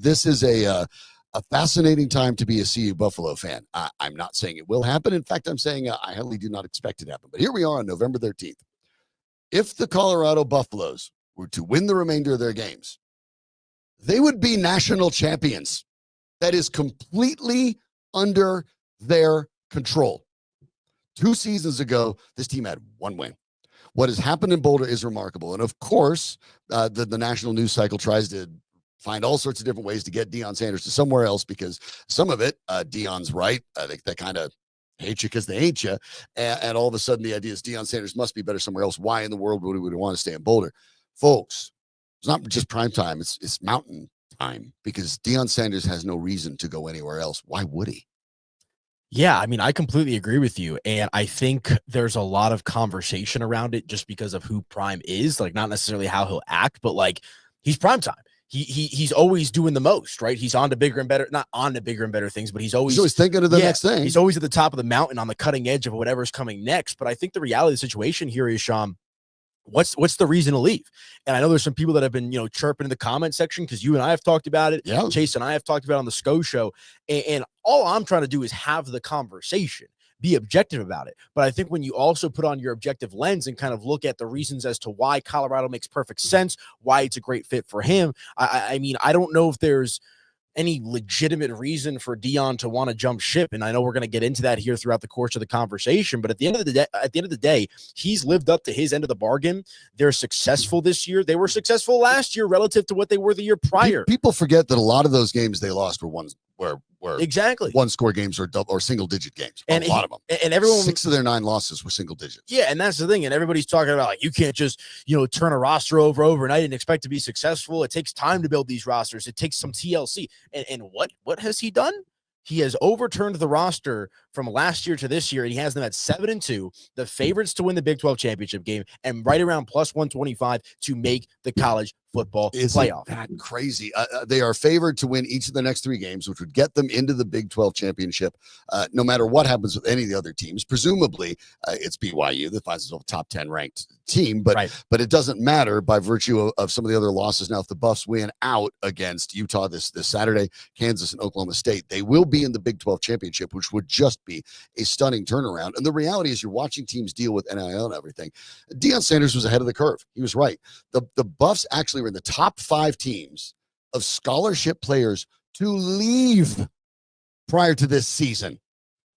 This is a fascinating time to be a CU Buffalo fan. I'm not saying it will happen. In fact, I'm saying I highly do not expect it to happen. But here we are on November 13th. If the Colorado Buffaloes were to win the remainder of their games, they would be national champions. That is completely under their control. 2 seasons ago, this team had 1 win. What has happened in Boulder is remarkable. And of course, the national news cycle tries to find all sorts of different ways to get Deion Sanders to somewhere else, because some of it, Deion's right. They kind of hate you because they hate you. And all of a sudden, the idea is Deion Sanders must be better somewhere else. Why in the world would we want to stay in Boulder? Folks, it's not just prime time. It's mountain time, because Deion Sanders has no reason to go anywhere else. Why would he? Yeah, I mean, I completely agree with you. And I think there's a lot of conversation around it just because of who Prime is, like not necessarily how he'll act, but like he's prime time. He's always doing the most, right? He's on to bigger and better, not on to bigger and better things, but he's always thinking of the next thing. He's always at the top of the mountain on the cutting edge of whatever's coming next. But I think the reality of the situation here is, Shawn, what's the reason to leave? And I know there's some people that have been, chirping in the comment section, because you and I have talked about it. Yeah. Chase and I have talked about it on the SCO show. And all I'm trying to do is have the conversation, be objective about it. But I think when you also put on your objective lens and kind of look at the reasons as to why Colorado makes perfect sense, why it's a great fit for him, I mean, I don't know if there's any legitimate reason for Deion to want to jump ship. And I know we're going to get into that here throughout the course of the conversation, but at the end of the day, he's lived up to his end of the bargain. They're successful this year. They were successful last year relative to what they were the year prior. People forget that a lot of those games they lost were exactly 1-score games or single-digit games. And a lot of them. And everyone, 6 of their 9 losses were single digits. Yeah, and that's the thing. And everybody's talking about, like, you can't just turn a roster over overnight and expect to be successful. It takes time to build these rosters. It takes some TLC. And what has he done? He has overturned the roster from last year to this year, and he has them at 7-2, the favorites to win the Big 12 championship game, and right around plus 125 to make the college football playoff. That crazy. They are favored to win each of the next 3 games, which would get them into the Big 12 championship, no matter what happens with any of the other teams. Presumably, it's BYU that finds itself a top 10 ranked team, but it doesn't matter by virtue of some of the other losses. Now, if the Buffs win out against Utah this Saturday, Kansas and Oklahoma State, they will be in the Big 12 championship, which would just be a stunning turnaround. And the reality is, you're watching teams deal with NIL and everything. Deion Sanders was ahead of the curve. He was right. The Buffs actually were in the top 5 teams of scholarship players to leave prior to this season,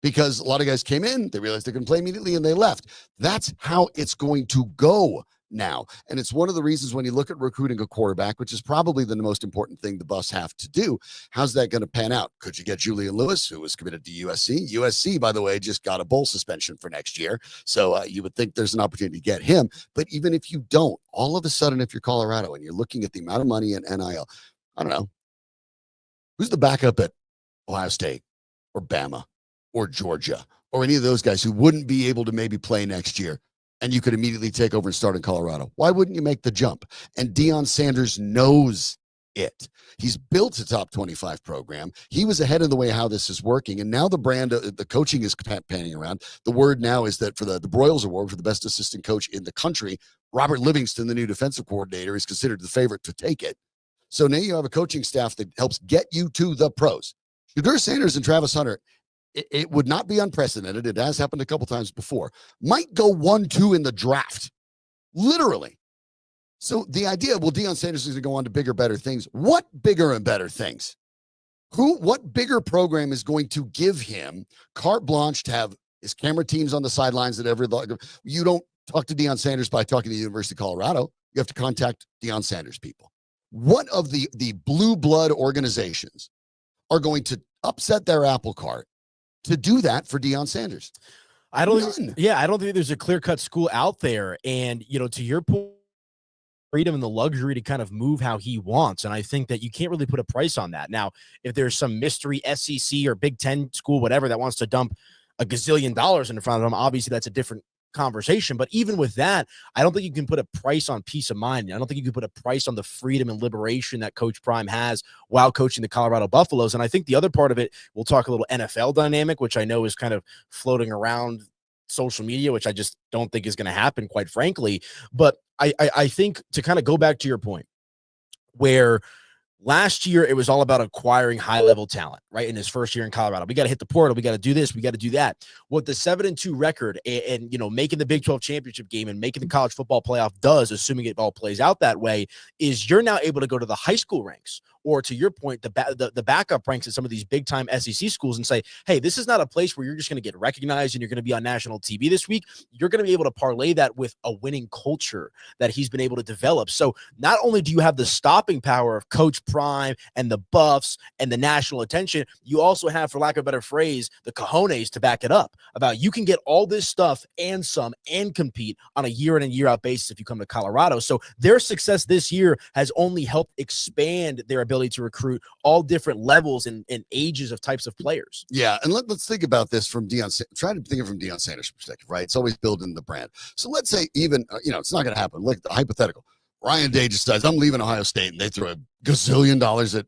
because a lot of guys came in, they realized they couldn't play immediately, and they left. That's how it's going to go now. And it's one of the reasons when you look at recruiting a quarterback, which is probably the most important thing the Buffs have to do, how's that going to pan out? Could you get Julian Lewis, who was committed to USC? USC, by the way, just got a bowl suspension for next year. So you would think there's an opportunity to get him. But even if you don't, all of a sudden, if you're Colorado and you're looking at the amount of money in NIL, I don't know, who's the backup at Ohio State or Bama or Georgia or any of those guys who wouldn't be able to maybe play next year, and you could immediately take over and start in Colorado? Why wouldn't you make the jump? And Deion Sanders knows it. He's built a top 25 program. He was ahead of the way how this is working. And now the brand, the coaching is panning around. The word now is that for the Broyles Award for the best assistant coach in the country, Robert Livingston, the new defensive coordinator, is considered the favorite to take it. So now you have a coaching staff that helps get you to the pros. Shedeur Sanders and Travis Hunter, it would not be unprecedented. It has happened a couple times before. Might go 1-2 in the draft, literally. So the idea, well, Deion Sanders is going to go on to bigger, better things. What bigger and better things? What bigger program is going to give him carte blanche to have his camera teams on the sidelines that you don't talk to Deion Sanders by talking to the University of Colorado. You have to contact Deion Sanders people. What of the blue blood organizations are going to upset their apple cart to do that for Deion Sanders? I don't think there's a clear-cut school out there. And, to your point, freedom and the luxury to kind of move how he wants. And I think that you can't really put a price on that. Now, if there's some mystery SEC or Big Ten school, whatever, that wants to dump $1 gazillion in front of him, obviously that's a different conversation. But even with that, I don't think you can put a price on peace of mind. I don't think you can put a price on the freedom and liberation that Coach Prime has while coaching the Colorado Buffaloes. And I think the other part of it, we'll talk a little NFL dynamic, which I know is kind of floating around social media, which I just don't think is going to happen, quite frankly. But I think, to kind of go back to your point, where Last year, it was all about acquiring high-level talent, right? In his first year in Colorado, we got to hit the portal. We got to do this. We got to do that. What the 7-2 record and making the Big 12 championship game and making the college football playoff does, assuming it all plays out that way, is you're now able to go to the high school ranks, or to your point, the backup ranks at some of these big-time SEC schools and say, hey, this is not a place where you're just going to get recognized and you're going to be on national TV this week. You're going to be able to parlay that with a winning culture that he's been able to develop. So not only do you have the stopping power of Coach Prime and the buffs and the national attention, you also have, for lack of a better phrase, the cojones to back it up about you can get all this stuff and some and compete on a year in and year out basis if you come to Colorado. So their success this year has only helped expand their ability to recruit all different levels and ages of types of players. Yeah, and let's think about this from try to think of it from Deion Sanders' perspective, right? It's always building the brand. So let's say even, it's not going to happen. Look at the hypothetical. Ryan Day just says, I'm leaving Ohio State, and they throw a gazillion dollars at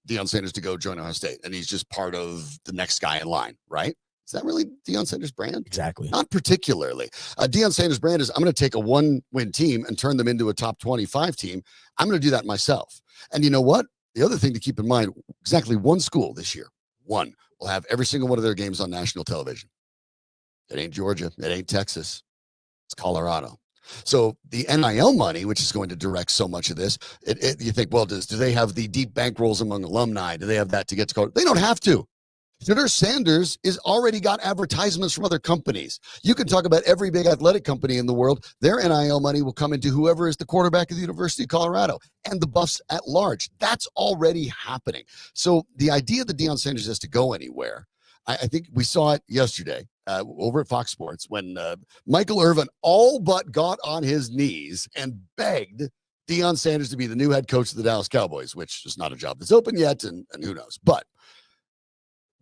Deion Sanders to go join Ohio State, and he's just part of the next guy in line, right? Is that really Deion Sanders' brand? Exactly. Not particularly. Deion Sanders' brand is, I'm going to take a one-win team and turn them into a top 25 team. I'm going to do that myself. And you know what? The other thing to keep in mind, exactly one school this year, one, will have every single one of their games on national television. It ain't Georgia. It ain't Texas. It's Colorado. So the NIL money, which is going to direct so much of this, you think, well, do they have the deep bankrolls among alumni? Do they have that to get to Colorado? They don't have to. Senator Sanders is already got advertisements from other companies. You can talk about every big athletic company in the world. Their NIL money will come into whoever is the quarterback of the University of Colorado and the Buffs at large. That's already happening. So the idea that Deion Sanders has to go anywhere, I think we saw it yesterday over at Fox Sports when Michael Irvin all but got on his knees and begged Deion Sanders to be the new head coach of the Dallas Cowboys, which is not a job that's open yet, and who knows. But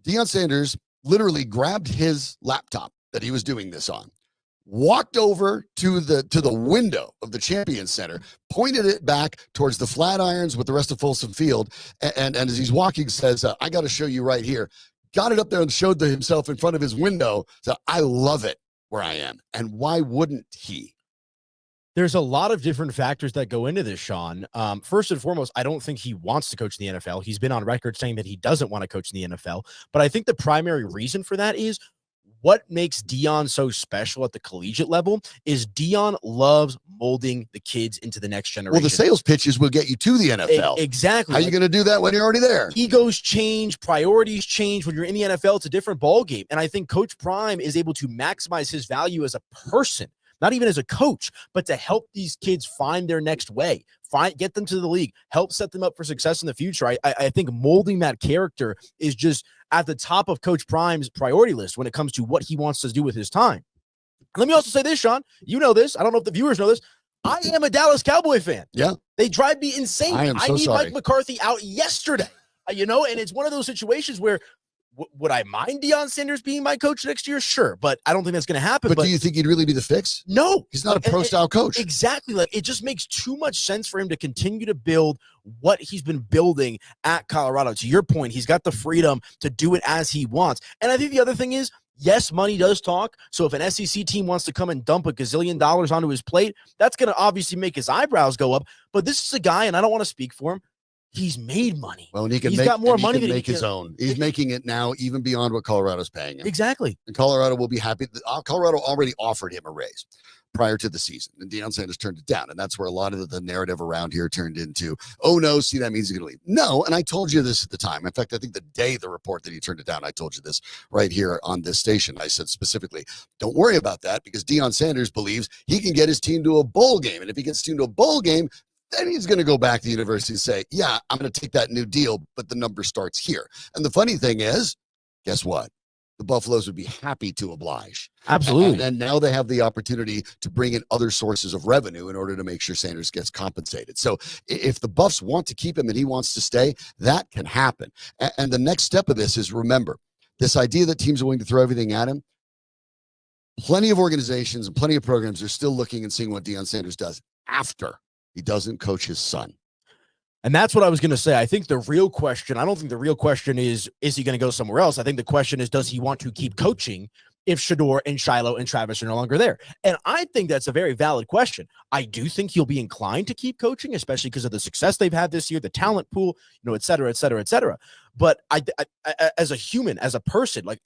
Deion Sanders literally grabbed his laptop that he was doing this on, walked over to the window of the Champions Center, pointed it back towards the Flatirons with the rest of Folsom Field, and as he's walking says, I got to show you right here. Got it up there and showed himself in front of his window. So I love it where I am. And why wouldn't he? There's a lot of different factors that go into this, Shawn. First and foremost, I don't think he wants to coach in the NFL. He's been on record saying that he doesn't want to coach in the NFL. But I think the primary reason for that is what makes Deion so special at the collegiate level is Deion loves molding the kids into the next generation. Well, the sales pitches will get you to the NFL. Exactly. How are you going to do that when you're already there? Egos change, priorities change. When you're in the NFL, it's a different ballgame. And I think Coach Prime is able to maximize his value as a person, not even as a coach, but to help these kids find their next way, get them to the league, help set them up for success in the future. I think molding that character is just at the top of Coach Prime's priority list when it comes to what he wants to do with his time. Let me also say this, Shawn. You know this. I don't know if the viewers know this. I am a Dallas Cowboy fan. Yeah. They drive me insane. I need Mike McCarthy out yesterday, and it's one of those situations where would I mind Deion Sanders being my coach next year? Sure, but I don't think that's going to happen. But do you think he'd really be the fix? No. He's not a pro-style coach. Exactly. Like, it just makes too much sense for him to continue to build what he's been building at Colorado. To your point, he's got the freedom to do it as he wants. And I think the other thing is, yes, money does talk. So if an SEC team wants to come and dump a gazillion dollars onto his plate, that's going to obviously make his eyebrows go up. But this is a guy, and I don't want to speak for him, he's made money. Well, and he's got more money than he can make his own. He's making it now even beyond what Colorado's paying him. Exactly. And Colorado will be happy. Colorado already offered him a raise prior to the season, and Deion Sanders turned it down. And that's where a lot of the narrative around here turned into, oh, no, see, that means he's going to leave. No, and I told you this at the time. In fact, I think the day the report that he turned it down, I told you this right here on this station. I said specifically, don't worry about that because Deion Sanders believes he can get his team to a bowl game. And if he gets his team to a bowl game, then he's going to go back to the university and say, yeah, I'm going to take that new deal, but the number starts here. And the funny thing is, guess what? The Buffaloes would be happy to oblige. Absolutely. And now they have the opportunity to bring in other sources of revenue in order to make sure Sanders gets compensated. So if the Buffs want to keep him and he wants to stay, that can happen. And the next step of this is, remember, this idea that teams are willing to throw everything at him, plenty of organizations and plenty of programs are still looking and seeing what Deion Sanders does after he doesn't coach his son. And that's what I was going to say. I think the real question, I don't think the real question is he going to go somewhere else? I think the question is, does he want to keep coaching if Shador and Shiloh and Travis are no longer there? And I think that's a very valid question. I do think he'll be inclined to keep coaching, especially because of the success they've had this year, the talent pool, et cetera, et cetera, et cetera. But I as a human, as a person, like,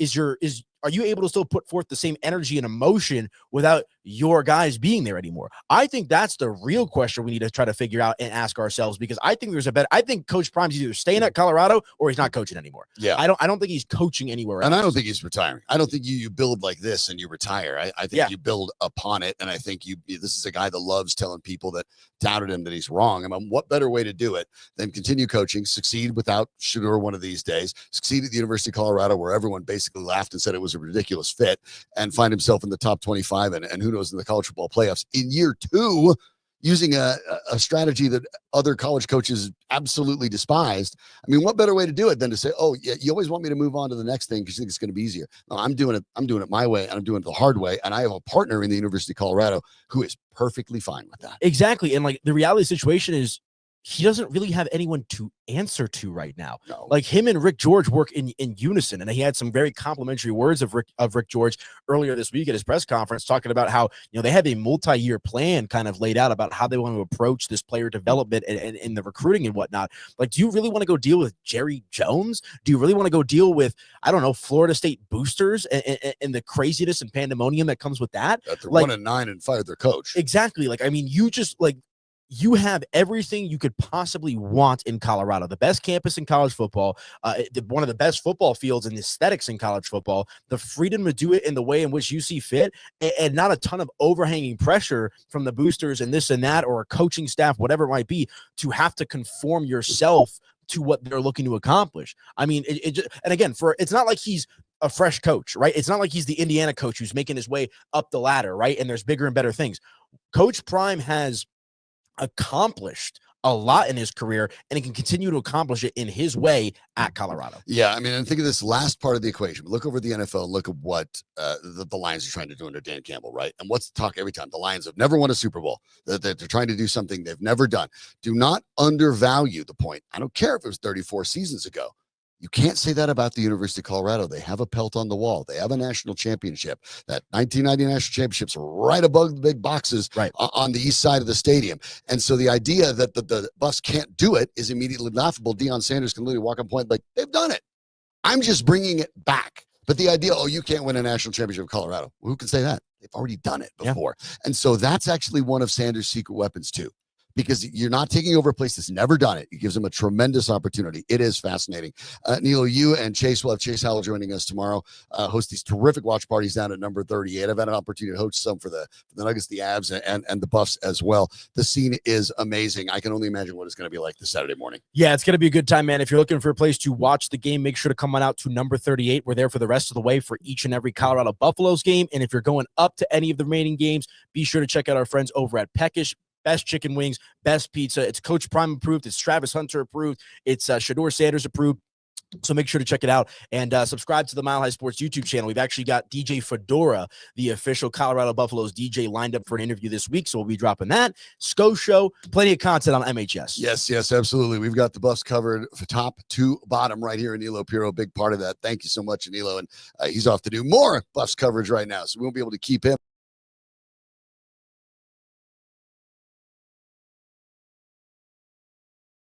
are you able to still put forth the same energy and emotion without your guys being there anymore? I think that's the real question we need to try to figure out and ask ourselves, because I think I think Coach Prime's either staying at Colorado or he's not coaching anymore. Yeah. I don't think he's coaching anywhere else. And I don't think he's retiring. I don't think you build like this and you retire. I think you build upon it. And I think this is a guy that loves telling people that doubted him that he's wrong. I mean, what better way to do it than continue coaching, succeed without Shador one of these days, succeed at the University of Colorado, where everyone basically laughed and said it was a ridiculous fit, and find himself in the top 25 and who knows, in the college football playoffs in year 2, using a strategy that other college coaches absolutely despised. I mean, what better way to do it than to say, oh, yeah, you always want me to move on to the next thing because you think it's going to be easier. No, I'm doing it my way, and I'm doing it the hard way. And I have a partner in the University of Colorado who is perfectly fine with that. Exactly. And like, the reality of the situation is, he doesn't really have anyone to answer to right now. No. Like, him and Rick George work in unison. And he had some very complimentary words of Rick George earlier this week at his press conference, talking about how, they have a multi-year plan kind of laid out about how they want to approach this player development and the recruiting and whatnot. Like, do you really want to go deal with Jerry Jones? Do you really want to go deal with, I don't know, Florida State boosters and the craziness and pandemonium that comes with that? They're 1-9 and fired their coach. Exactly. Like, I mean, you have everything you could possibly want in Colorado, the best campus in college football, one of the best football fields and aesthetics in college football, the freedom to do it in the way in which you see fit, and not a ton of overhanging pressure from the boosters and this and that, or a coaching staff, whatever it might be, to have to conform yourself to what they're looking to accomplish. I mean, and again, it's not like he's a fresh coach, right? It's not like he's the Indiana coach who's making his way up the ladder, right? And there's bigger and better things. Coach Prime has accomplished a lot in his career, and he can continue to accomplish it in his way at Colorado. Yeah, I mean, and think of this last part of the equation. Look over the NFL and look at what the Lions are trying to do under Dan Campbell, right? And what's the talk every time? The Lions have never won a Super Bowl. They're trying to do something they've never done. Do not undervalue the point. I don't care if it was 34 seasons ago. You can't say that about the University of Colorado. They have a pelt on the wall. They have a national championship. That 1990 national championship's right above the big boxes, right on the east side of the stadium. And so the idea that the Buffs can't do it is immediately laughable. Deion Sanders can literally walk on point like, they've done it. I'm just bringing it back. But the idea, you can't win a national championship in Colorado. Well, who can say that? They've already done it before. Yeah. And so that's actually one of Sanders' secret weapons too, because you're not taking over a place that's never done it. It gives them a tremendous opportunity. It is fascinating. Aniello, you and Chase will have Chase Howell joining us tomorrow, host these terrific watch parties down at number 38. I've had an opportunity to host some for the Nuggets, the Avs, and the Buffs as well. The scene is amazing. I can only imagine what it's going to be like this Saturday morning. Yeah, it's going to be a good time, man. If you're looking for a place to watch the game, make sure to come on out to number 38. We're there for the rest of the way for each and every Colorado Buffaloes game. And if you're going up to any of the remaining games, be sure to check out our friends over at Peckish. Best chicken wings, best pizza. It's Coach Prime approved. It's Travis Hunter approved. It's Shador Sanders approved. So make sure to check it out and subscribe to the Mile High Sports YouTube channel. We've actually got DJ Fedora, the official Colorado Buffaloes DJ, lined up for an interview this week. So we'll be dropping that. SCO Show, plenty of content on MHS. Yes, absolutely. We've got the Buffs covered from top to bottom right here. Aniello Piro, big part of that. Thank you so much, Aniello. And he's off to do more Buffs coverage right now, so we won't be able to keep him.